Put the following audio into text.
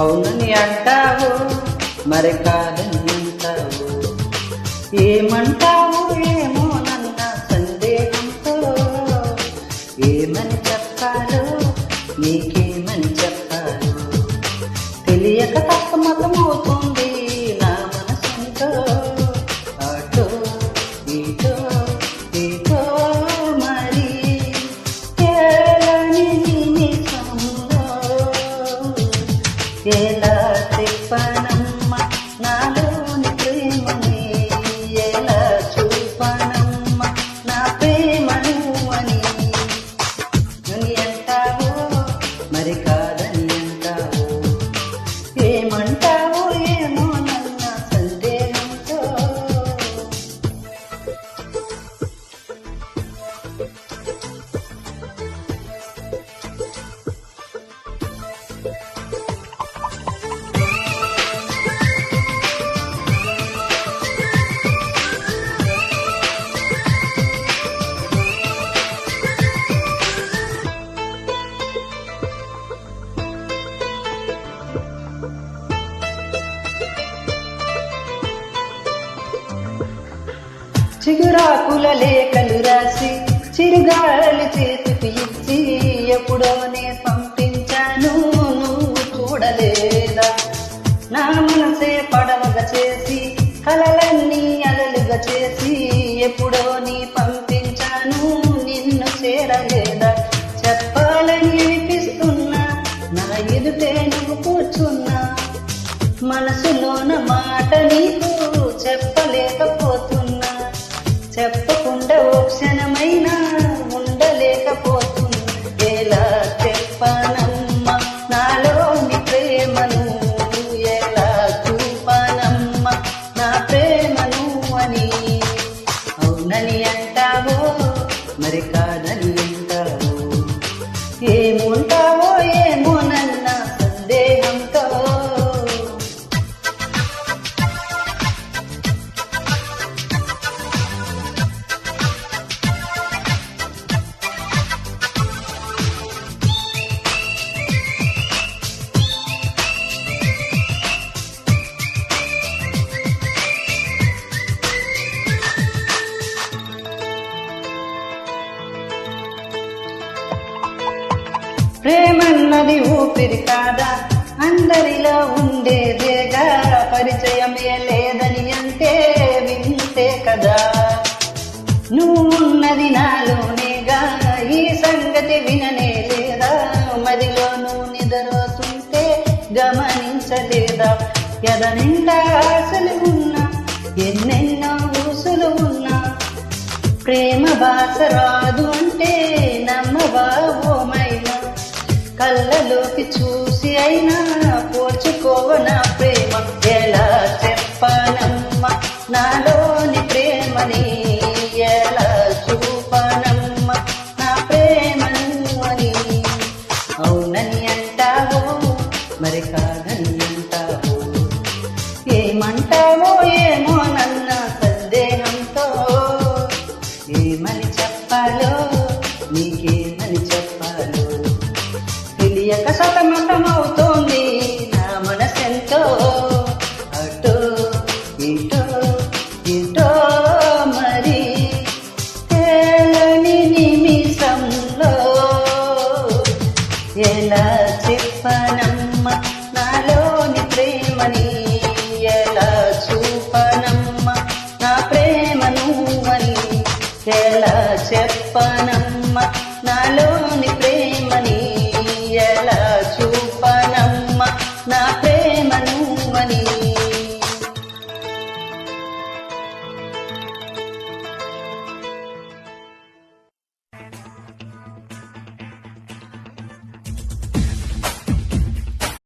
అవునని అంటావు మరి కాదని అంటావు, ఏమంటావు ఏమో నన్న సందేహంతో. ఏమని చెప్పాలో నీకేమని చెప్పాలో తెలియక తప్పమతమవుతుంది నా మనసంతో. అటో ఇటో ఇటో మరి ఏలని నిమిషంలో ఎలా చెప్పనమ్మ నాలోని ప్రేమని, ఎలా చూపనమ్మ నా ప్రేమను అని. అని అంటావు మరి కాదని అంటావు, ఏమంటావు ఏమో నన్న సందేహంతో. చిగురాకుల లేఖలు రాసి చిరుగాలి చేతికి ఇచ్చి ఎప్పుడోనే పంపించాను, నువ్వు చూడలేదా? నా మనసే పడవగా చేసి కలలన్నీ అలలుగా చేసి ఎప్పుడో నీ పంపించాను, నిన్ను చేరలేదా? చెప్పాలని అనిపిస్తున్నా నా ఎదుటే నువ్వు కూర్చున్నా, మనసులోన మాట నీకు చెప్పలేకపోతున్నా. చెప్పకుండా ఓ క్షణమైనా ఉండలేకపోతున్నా. ఎలా చెప్పనమ్మ నాలోని ప్రేమను, ఎలా చూపనమ్మ నా ప్రేమను అని. అవునని అంటావో మరి కాదని అంటావో, ఏముంటావో ఏమో నన్న సందేహంతో. ప్రేమన్నది ఊపిరి కాదా, అందరిలో ఉండేదేగా, పరిచయమే లేదని అంటే వింటే కదా. నువ్వున్నది నాలోనేగా, ఈ సంగతి విననే లేదా? మదిలో నువ్వు నిద్రపోతుంటే గమనించలేదా? ఎదనిండా ఆశలు ఉన్నా, ఎన్నెన్నో ఊసులు ఉన్నా, ప్రేమ భాష రాదు అంటే నమ్మవా ఓమైనా? కళ్ళలోకి చూసి అయినా పోర్చుకోవ నా ప్రేమ. ఎలా చెప్పనమ్మ నాలోని ప్రేమని, ఎలా చూపనమ్మ నా ప్రేమను అని. అవునని అంటావో మరి కాదని అంటావో, ఏమంటావో ఏమో నన్న సందేహంతో. ఏమని చెప్పాలో నీకేమని చెప్పాలో తెలియక సతమతమవుతోంది నా మనసెంతో. అటో ఇటో ఇటో మరి తేలని నిమిషంలో ఎలా చెప్పనమ్మ నాలోని ప్రేమని, ఎలా చూపనమ్మ నా ప్రేమను అని. ఎలా చెప్పనమ్మ నాలోని ప్రేమ